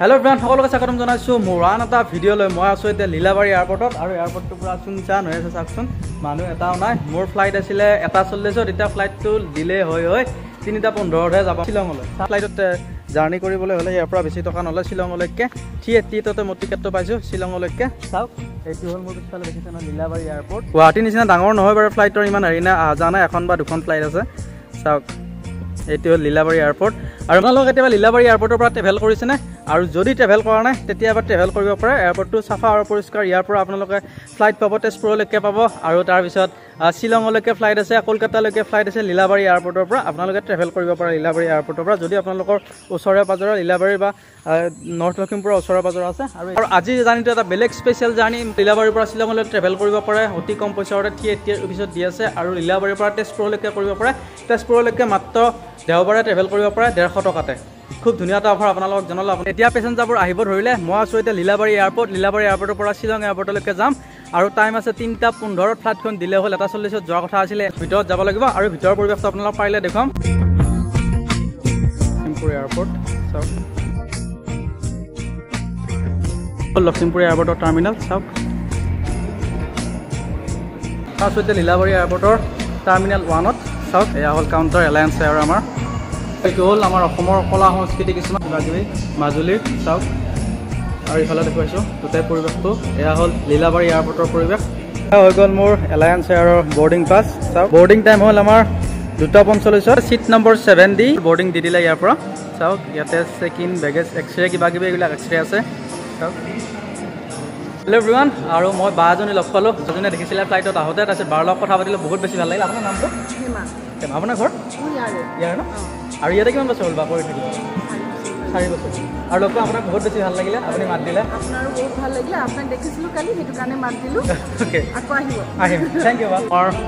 hello friend সকলকে স্বাগতম জানাইছো মোৰ আন এটা ভিডিও লৈ মই আছো এতিয়া লীলাবাৰী এয়াৰপৰ্টত আৰু এয়াৰপৰ্টৰ পৰা শুনছান হৈ আছে চাকচোন মানুহ এটাও নাই মোৰ ফ্লাইট আছিল 1:40 এতিয়া ফ্লাইটটো ডিলে হৈ 3:15 হে যাব শিলংলৈ ফ্লাইটত জাৰ্নি কৰিবলৈ হলে ইয়াৰ পৰা বেছি টকা নলয় শিলংলৈকে 380 তে মই টিকেটটো পাইছো শিলংলৈকে চাওক এইটো হল মোৰ পিছফালে দেখিছে না লীলাবাৰী এয়াৰপৰ্ট গুৱাহাটী নিচিনা ডাঙৰ নহয় বাৰু ফ্লাইটৰ ইমান হেৰিনা আজা নাই এখন বা দুখন ফ্লাইট আছে চাওক এইটো হল লীলাবাৰী এয়াৰপৰ্ট আৰু আপোনালোক কেতিয়াবা লীলাবাৰী এয়াৰপৰ্টৰ পৰা ট্ৰেভেল কৰিছেনে আৰু যদি ট্ৰেভেল কৰা নাই তেতিয়াবা ট্ৰেভেল কৰিব পাৰে এয়াৰপৰ্টটো সাফা আৰু পৰিষ্কাৰ ইয়াৰ পৰা আপোনালোকে ফ্লাইট পাব তেজপুৰলৈকে পাব আৰু তাৰ পিছত শিলংলৈকে ফ্লাইট আছে কলকাতালৈকে ফ্লাইট আছে লীলাবাৰী এয়াৰপৰ্টৰ পৰা আপোনালোকে ট্ৰেভেল কৰিব পাৰে লীলাবাৰী এয়াৰপৰ্টৰ পৰা যদি আপোনালোকৰ ওচৰে পাজৰে লীলাবাৰী বা নৰ্থ লখিমপুৰৰ ওচৰে পাজৰে আছে আৰু আজি জাৰ্নিটো এটা বেলেগ স্পেচিয়েল জাৰ্নি লীলাবাৰীৰ পৰা শিলংলৈ ট্ৰেভেল কৰিব পাৰে অতি কম পইচাতে 380 অফিচত দি আছে আৰু লীলাবাৰীৰ পৰা তেজপুৰলৈকে কৰিব পাৰে তেজপুৰলৈকে মাত্ৰ দেওবাৰে ট্ৰেভেল কৰিব পাৰে 150 টকাতে খুব ধুনীয়া এটা অফাৰ আপোনালোকক জনালো এতিয়া পেচেঞ্জাৰবোৰ আহিব ধৰিলে মই আছো এতিয়া লীলাবাৰী এয়াৰপৰ্টৰ পৰা শিলং এয়াৰপৰ্টলৈকে যাম আৰু টাইম আছে 3:15 ফ্লাইটখন দিলে হ'ল 1:40 যোৱাৰ কথা আছিল ভিতৰত যাব লাগিব আৰু ভিতৰৰ পৰিৱেশটো আপোনালোক পাৰিলে দেখুৱাম লখিমপুৰ এয়াৰপৰ্ট চাওক লখিমপুৰ এয়াৰপৰ্টৰ টাৰ্মিনেল চাওক আছো এতিয়া লীলাবাৰী এয়াৰপৰ্টৰ টাৰ্মিনেল 1ত চাওক এয়া হ'ল কাউণ্টাৰ এলায়েন্স এয়াৰ আমাৰ এইটো হ'ল আমাৰ অসমৰ কলা সংস্কৃতি কিছুমান কিবাকিবি মাজুলীৰ চাওক আৰু ইফালে দেখুৱাইছোঁ গোটেই পৰিৱেশটো এয়া হ'ল লীলাবাৰী এয়াৰপৰ্টৰ পৰিৱেশ হৈ গ'ল মোৰ এলায়েন্স এয়াৰৰ বৰ্ডিং পাছ চাওক বৰ্ডিং টাইম হ'ল আমাৰ 2:45 চিট নম্বৰ 7 দি বৰ্ডিং দি দিলে ইয়াৰ পৰা চাওক ইয়াতে চেক ইন বেগেজ এক্সৰে কিবাকিবি এইবিলাক এক্সৰে আছে চাওক হেল্ল' এভৰিৱান আৰু মই বা এজনী লগ পালোঁ যোনে দেখিছিলে ফ্লাইটত আহোঁতে তাৰপিছত বাৰ লগত কথা পাতিলোঁ বহুত বেছি ভাল লাগিল আপোনাৰ নামটো আপোনাৰ ঘৰ ইয়াৰ ন আৰু ইয়াতে কিমান বছৰ হ'ল বা কৰি থাকিব 4 বছৰ আৰু লগ আপোনাক বহুত বেছি ভাল লাগিলে আপুনি মাত দিলে আপোনাৰো বহুত ভাল লাগিলে আপোনাক দেখিছিলোঁ কালি সেইটো কাৰণে মাত দিলোঁ অ'কে আকৌ আহিম থেংক ইউ বা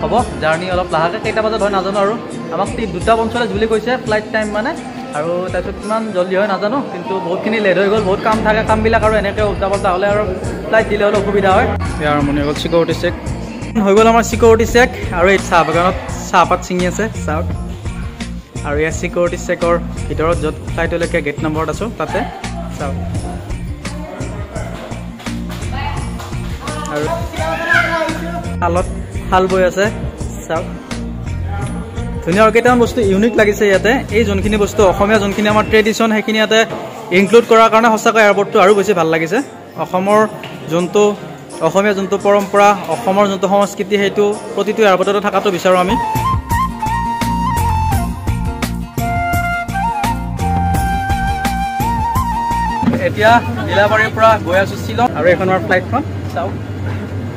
হ'ব জাৰ্ণি অলপ লাহেকৈ কেইটা বজাত হয় নাজানো আৰু আমাক 2:45 বুলি কৈছে ফ্লাইট টাইম মানে আৰু তাৰপিছত কিমান জল্দি হয় নাজানো কিন্তু বহুতখিনি লেট হৈ গ'ল বহুত কাম থাকে কামবিলাক আৰু এনেকৈ উল্টা পাল্টা হ'লে আৰু ফ্লাইট দিলে হ'লে অসুবিধা হয় ইয়াৰ আৰম্ভণি হৈ গ'ল চিকিউৰিটি চেক হৈ গ'ল আমাৰ চিকিউৰিটি চেক আৰু এই চাহ বাগানত চাহপাত ছিঙি আছে চাওক আৰু ইয়াৰ চিকিউৰিটি চেকৰ ভিতৰত য'ত ফ্লাইটলৈকে গেট নম্বৰত আছোঁ তাতে চাওক আৰু শালত শাল বৈ আছে চাওক ধুনীয়া আৰু কেইটামান বস্তু ইউনিক লাগিছে ইয়াতে এই যোনখিনি বস্তু অসমীয়া যোনখিনি আমাৰ ট্ৰেডিশ্যন সেইখিনি ইয়াতে ইনক্লুড কৰাৰ কাৰণে সঁচাকৈ এয়াৰপৰ্টটো আৰু বেছি ভাল লাগিছে অসমীয়া যোনটো পৰম্পৰা অসমৰ যোনটো সংস্কৃতি সেইটো প্ৰতিটো এয়াৰপৰ্টতে থকাটো বিচাৰোঁ আমি এতিয়া লীলাবাৰীৰ পৰা গৈ আছোঁ শ্বিলং আৰু এইখনৰ ফ্লাইটখন চাওক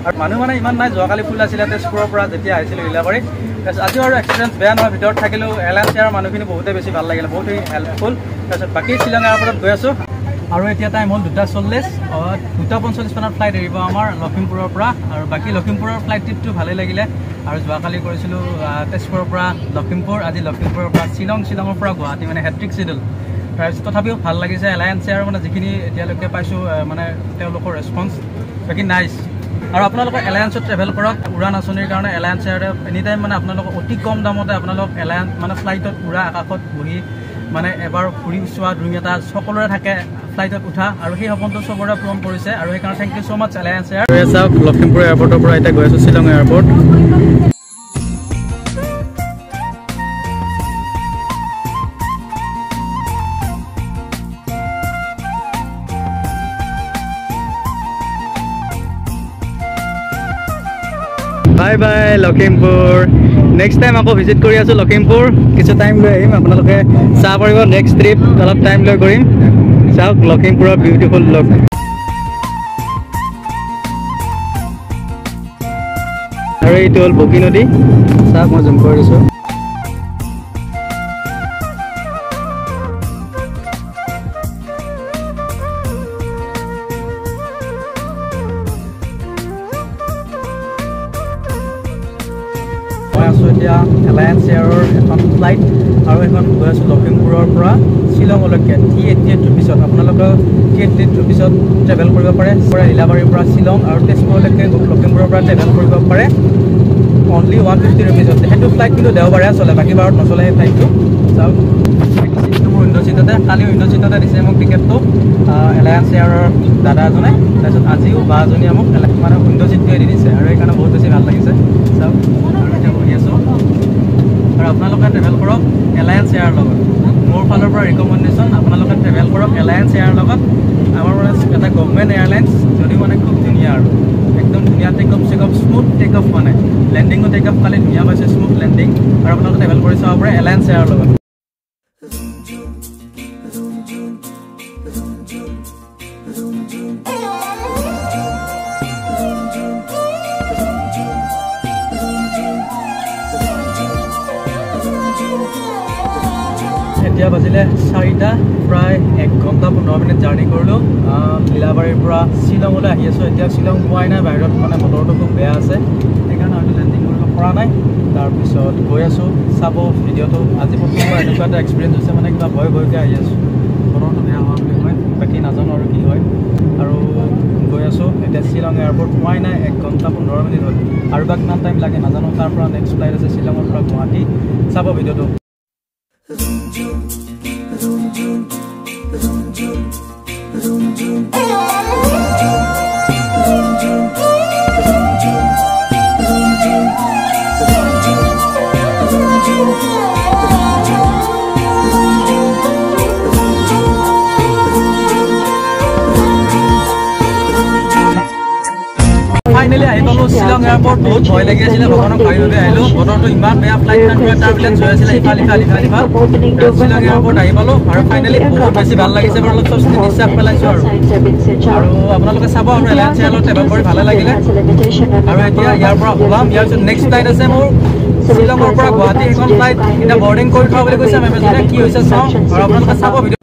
আৰু মানুহ মানে ইমান নাই যোৱাকালি ফুল আছিলে তেজপুৰৰ পৰা যেতিয়া আহিছিলোঁ লীলাবাৰী তাৰপিছত আজিও আৰু এক্সপিৰিয়েঞ্চ বেয়া নহয় ভিতৰত থাকিলেও এলায়েন্স এয়াৰৰ মানুহখিনি বহুতেই বেছি ভাল লাগিলে বহুতেই হেল্পফুল তাৰপিছত বাকী শ্বিলং এয়াৰপৰ্টত গৈ আছোঁ আৰু এতিয়া টাইম হ'ল 2:40 2:45 মানত ফ্লাইট এৰিব আমাৰ লখিমপুৰৰ পৰা আৰু বাকী লখিমপুৰৰ ফ্লাইট ট্ৰিপটো ভালেই লাগিলে আৰু যোৱাকালি কৰিছিলোঁ তেজপুৰৰ পৰা লখিমপুৰ আজি লখিমপুৰৰ পৰা শ্বিলঙৰ পৰা গুৱাহাটী মানে হেট্ৰিক চিডুল তাৰপিছত তথাপিও ভাল লাগিছে এলায়েন্স এয়াৰ মানে যিখিনি এতিয়ালৈকে পাইছোঁ মানে তেওঁলোকৰ ৰেছপন্স বাকী নাইচ আৰু আপোনালোকে এলায়েন্সত ট্ৰেভেল কৰক উড়ান আঁচনিৰ কাৰণে এলায়েন্স এয়াৰে এনি টাইম মানে আপোনালোকক অতি কম দামতে আপোনালোক এলায়েন্স মানে ফ্লাইটত উৰা আকাশত বহি মানে এবাৰ ফুৰি চোৱা ড্ৰিম এটা সকলোৰে থাকে ফ্লাইটত উঠা আৰু সেই সপোনটো চবৰে পূৰণ কৰিছে আৰু সেইকাৰণে thank you so' much Alliance Air চাওক লখিমপুৰ এয়াৰপৰ্টৰ পৰা এতিয়া গৈ আছোঁ Shillong airport bye bye Lakhimpur next time আকৌ ভিজিট কৰি আছোঁ লখিমপুৰ কিছু টাইম লৈ আহিম আপোনালোকে চাহ পাৰিব নেক্সট ট্ৰিপ অলপ টাইম লৈ কৰিম চাওক লখিমপুৰৰ বিউটিফুল লক আৰু এইটো হ'ল বগী নদী চাওক মই জুম কৰি দিছোঁ এতিয়া এলায়েন্স এয়াৰৰ এখন ফ্লাইট আৰু এখন গৈ আছোঁ লখিমপুৰৰ পৰা শ্বিলঙলৈকে 380 ৰুপিছত আপোনালোকে 380 ৰুপিছত ট্ৰেভেল কৰিব পাৰে লীলাবাৰীৰ পৰা শ্বিলং আৰু তেজপুৰলৈকে লখিমপুৰৰ পৰা ট্ৰেভেল কৰিব পাৰে অনলি 150 ৰুপিছত সেইটো ফ্লাইট কিন্তু দেওবাৰে চলে বাকী বাৰত নচলে সেই ফ্লাইটটো চাওক চিটটো মোৰ উইণ্ডো চিটতে আছে কালি উইণ্ড' চিটতে দিছে মোক টিকেটটো এলায়েন্স এয়াৰৰ দাদা এজনে তাৰপিছত আজিও বা এজনীয়ে মোক মানে উইণ্ড' চিটটোৱে দি দিছে আৰু সেইকাৰণে বহুত বেছি ভাল লাগিছে চাওক এতিয়া বহি আছোঁ আৰু আপোনালোকে ট্ৰেভেল কৰক এলায়েন্স এয়াৰ লগত মোৰ ফালৰ পৰা ৰিকমেণ্ডেশ্যন আপোনালোকে ট্ৰেভেল কৰক এলায়েন্স এয়াৰ লগত আমাৰ মানে এটা গভৰ্ণমেণ্ট এয়াৰলাইন্স যদিও মানে খুব ধুনীয়া আৰু একদম ধুনীয়া take off check off smooth take off মানে লেণ্ডিঙো টেক অফ কালি ধুনীয়া পাইছে স্মুথ লেণ্ডিং আৰু আপোনালোকে ট্ৰেভেল কৰি চাব পাৰে এলায়েন্স এয়াৰৰ লগত এতিয়া বাজিলে 4টা প্ৰায় 1 ঘণ্টা 15 মিনিট জাৰ্ণি কৰিলোঁ লীলাবাৰীৰ পৰা শ্বিলঙলৈ আহি আছোঁ এতিয়া শ্বিলং পোৱাই নাই বাহিৰত মানে বতৰটো খুব বেয়া আছে সেইকাৰণে হয়তো লেণ্ডিং কৰিব পৰা নাই তাৰপিছত গৈ আছোঁ চাব ভিডিঅ'টো আজি প্ৰথমবাৰ এনেকুৱা এটা এক্সপিৰিয়েঞ্চ হৈছে মানে কিবা ভয়কৈ আহি আছোঁ বতৰটো বেয়া হোৱা বুলি হয় বাকী নাজানো আৰু কি হয় আৰু গৈ আছোঁ এতিয়া শ্বিলং এয়াৰপৰ্ট পোৱাই নাই 1 ঘণ্টা 15 মিনিট হ'ল আৰু বা কিমান টাইম লাগে নাজানো তাৰ পৰা নেক্সট ফ্লাইট আছে শ্বিলঙৰ পৰা গুৱাহাটী চাব ভিডিঅ'টো ফাইনেলি আহি পালোঁ শ্বিলং এয়াৰপৰ্ট বহুত ভয় লাগি আছিলে ভগৱানক ভাবিবলৈ আহিলোঁ বতৰটো ইমান বেয়া ফ্লাইটখন টাৰ্বুলেঞ্চ হৈ আছিলে ইফাল শ্বিলং এয়াৰপৰ্ট আহি পালোঁ আৰু ফাইনেলি বহুত বেছি ভাল লাগিছে বাৰু অলপ চবচিনি নিশ্বাস পেলাইছোঁ আৰু আপোনালোকে চাব আৰু এলায়েন্স এয়াৰত ট্ৰেভেল কৰি ভালে লাগিলে আৰু এতিয়া ইয়াৰ পৰা ওলাম ইয়াৰ পিছত নেক্সট ফ্লাইট আছে মোৰ শ্বিলঙৰ পৰা গুৱাহাটী এখন ফ্লাইট এতিয়া বৰ্ডিং কৰি থোৱা বুলি কৈছে মেমেজনে কি হৈছে চাওঁ আৰু আপোনালোকে চাব ভিডিঅ'